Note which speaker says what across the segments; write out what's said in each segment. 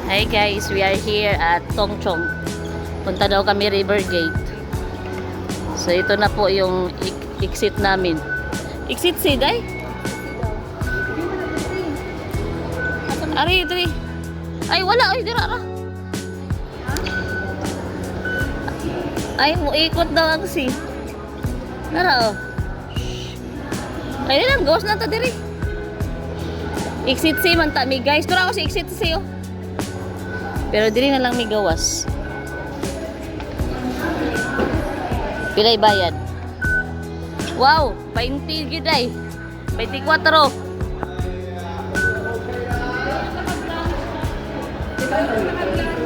Speaker 1: Hi guys, we are here at Tongchong. Punta daw kami River Gate. So ito na po yung exit namin. Exit si Day? Ari, diri. Ay wala, ay dira ra. Ay mo ikot daw ang si. Tara oh. Ay lang, ghost na to diri. Exit si man ta mi guys. Tura ako si exit si oh. Pero diri na lang may gawas. Pilay bayad. Wow, 20 gyud ay. 24.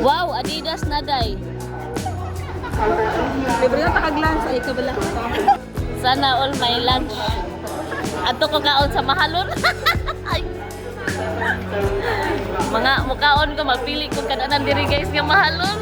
Speaker 1: Wow, Adidas na day.
Speaker 2: Libre na taka-glance ay kabala.
Speaker 1: Sana all my lunch. Ato ko kaon sa mahalon. Ay. Mga mukaon ko mapili ko kananan diri guys nga mahalon.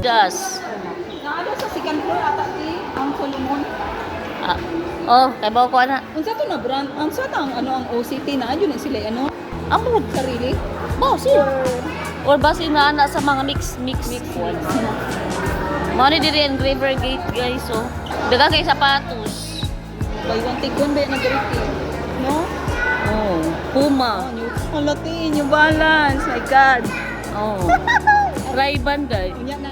Speaker 1: Jas.
Speaker 2: Naado sa second floor ata ti ang Solomon.
Speaker 1: Ah. Oh, kay bawo ko ana.
Speaker 2: Unsa to na brand? Unsa ta ang ang OCT na adyo ni sila ano?
Speaker 1: Amo
Speaker 2: Sarili.
Speaker 1: bo si. Or basi na ana sa mga mix. Mo ni diri ang River Gate guys so. Daga kay sapatos.
Speaker 2: Buy one take one ba na direct no?
Speaker 1: Oh, Puma.
Speaker 2: Halati New Balance. My God.
Speaker 1: Oh. Ray-Ban guys.
Speaker 2: Unya na.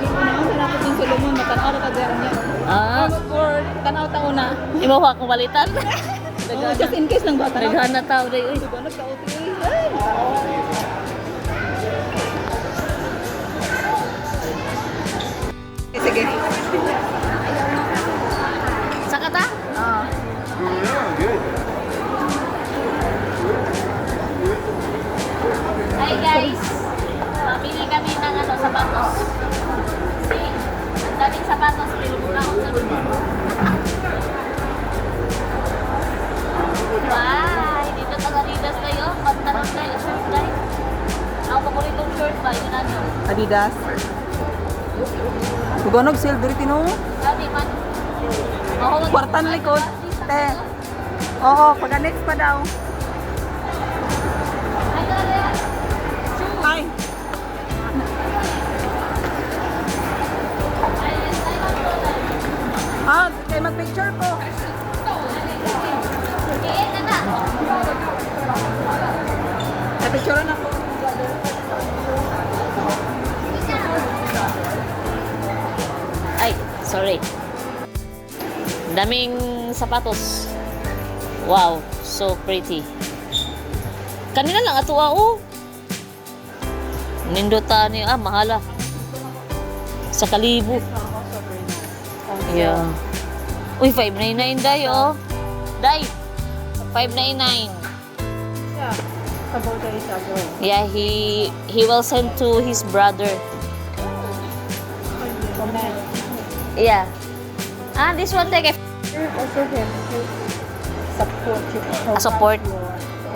Speaker 2: Ano na natin yung Solomon matanaw ta dere niya.
Speaker 1: Ah,
Speaker 2: Or tanaw ta una.
Speaker 1: imo wa ko balitan.
Speaker 2: Oh, just in case lang bata.
Speaker 1: Daghana tao day uy.
Speaker 2: Diba nagka-OT? Sige.
Speaker 1: Saka ta?
Speaker 2: Ah.
Speaker 1: Hi guys. Pamili kami ng sapatos. See, ang daming sapatos pero mura ako sa Wow, dito sa Adidas kayo. Pantalon kayo, short guys. Ako paboritong short ba? Yun ano?
Speaker 2: Adidas. Sugonog sale diri tino.
Speaker 1: Dati man. Oo,
Speaker 2: Kwartan likod. Te. Oo, pag next pa daw.
Speaker 1: Ay, talaga yan.
Speaker 2: Ay. Ah, kay mag-picture ko.
Speaker 1: Kiin na na.
Speaker 2: Na-picture na ko.
Speaker 1: Ay, sorry. Daming sapatos. Wow, so pretty. Kanina lang ato oh. Nindota ni mahala. Sa kalibo. Yeah. Uy, 599 day oh. Day. 599.
Speaker 2: Yeah. About days ago.
Speaker 1: Yeah, he will send to his brother.
Speaker 2: Comment.
Speaker 1: Yeah. Ah, this one take
Speaker 2: Also can support you.
Speaker 1: support.
Speaker 2: Your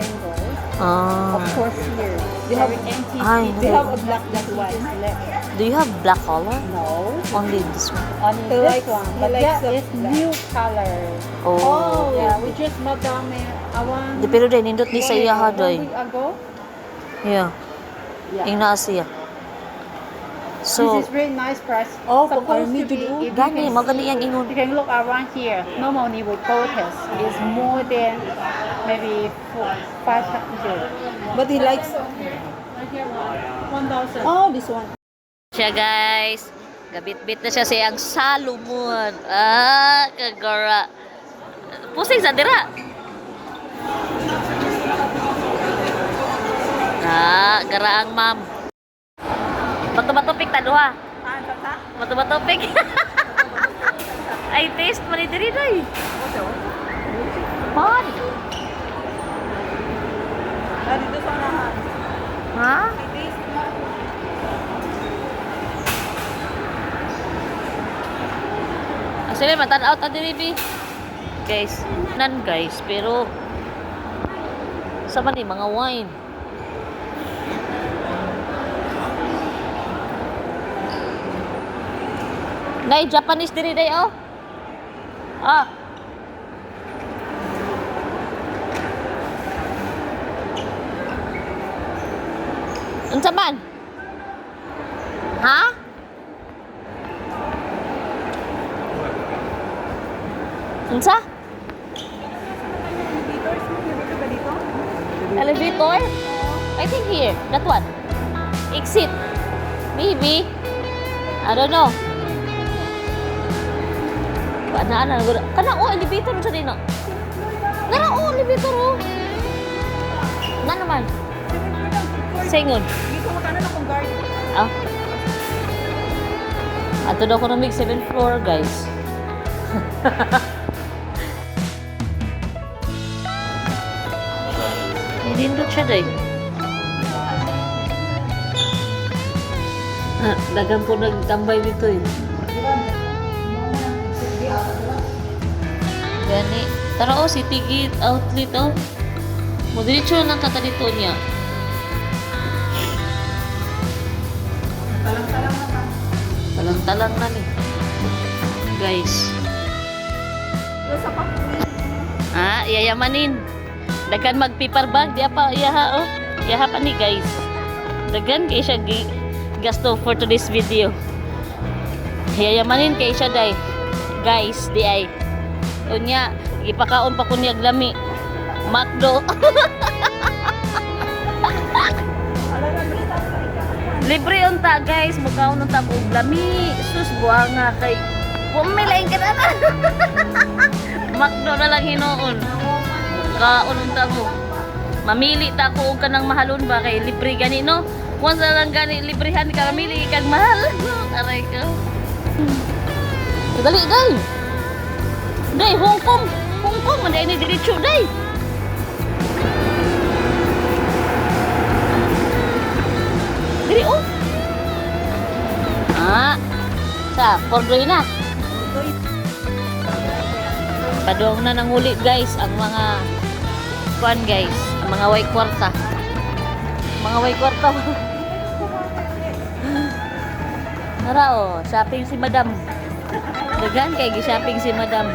Speaker 2: angle.
Speaker 1: Ah.
Speaker 2: Of course here. They have empty.
Speaker 1: Ay,
Speaker 2: They have a black that one.
Speaker 1: Do you have black color?
Speaker 2: No.
Speaker 1: Only this one.
Speaker 2: On this one. But yeah, it's new color.
Speaker 1: Oh.
Speaker 2: Yeah, we just madami. Awan.
Speaker 1: Di pero din nindot ni sa iya ha
Speaker 2: 1
Speaker 1: doy.
Speaker 2: week ago.
Speaker 1: Yeah.
Speaker 2: Yeah.
Speaker 1: Ing naa siya. So,
Speaker 2: This is very nice price. Oh, for army to do.
Speaker 1: gani magani yang ingon.
Speaker 2: You can look around here. Normally with protest is more than maybe 500. But he likes 1,000. Oh, this one.
Speaker 1: Siya guys. Gabit-bit na siya siyang Salomon. Ah, kagara. Pusing sa dira. Ah, garaang ma'am. Bato-batopik ta duha.
Speaker 2: Ah, tata.
Speaker 1: Bato-batopik. Ay, taste man ni diri day. Man.
Speaker 2: Ah, dito sa unahan.
Speaker 1: Ha?
Speaker 2: Taste.
Speaker 1: Actually, matan out na diri bi. Guys, nan guys, pero Sa man mga wine. Nay, Japanese diri day, oh. Ah. Unsa man? Ha? Unsa? Elevator? I think here. That one. Exit. Maybe. I don't know. Ana kana elevator sa dino. Nara elevator oh. Na naman. Singon.
Speaker 2: Dito mo kanan akong guard.
Speaker 1: Ah. Ato daw ko na may 7th floor, guys. Nindot siya day. Dagan po nagtambay dito eh. Gani. Tara oh, City Gate outlet oh. Modiretso ng kata dito niya. Talang-talang na ni. Guys. Yayamanin. Dagan mag-paper bag. Di pa, iyaha oh. Iyaha pa ni guys. Dagan kay siya gasto for today's video. Yayamanin kay siya day. Guys, di ay. Unya, ipakaon pa ko niya lami. Macdo. Libre unta guys, mukaon unta ko lami. Sus buanga kay pumilain ka na. Macdo na lang hinoon. Kaon unta mo. Mamili ta ko og kanang mahalon ba kay libre gani no. Once na lang gani librehan ka mamili kag mahal. Aray ko. Dali day. Day Hong Kong. Hong Kong man ini diretso day. Diri oh. Sa Pordoy na. Padong na nanguli guys ang mga kuan guys, ang mga way kwarta. Mga way kwarta. Nara oh, shopping si Madam. Dagan kay gi-shopping si Madam.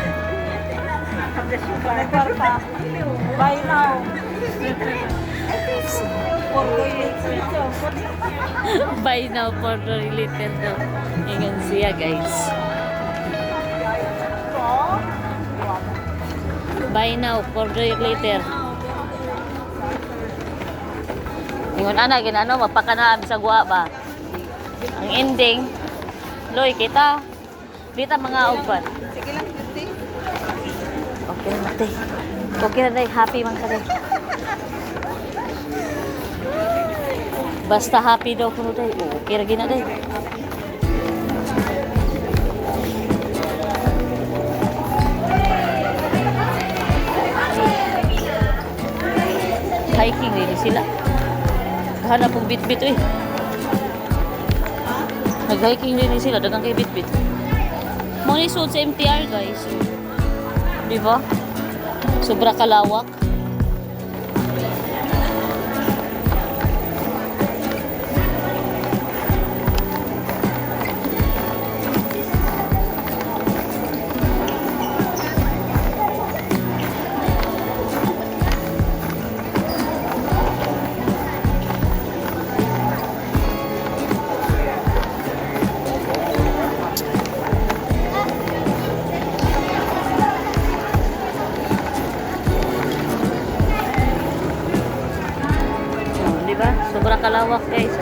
Speaker 2: Buy now.
Speaker 1: Buy now for the related daw. Ingan siya guys. Buy now for the later. Ingon ana ginano mapakana bisag wa ba. Ang ending loy kita. Dita mga uban.
Speaker 2: Sige lang, Tuesday.
Speaker 1: Okay na tay. Okay na day, happy man ka day. Basta happy daw kuno day. Okay ra gina day. Hiking din sila. Hanap pong bit-bit eh. Nag-hiking din sila, dagang kay bit-bit. Mo ni sold sa MTR guys. Di ba? Sobra kalawak. Diba? Sobrang kalawak guys.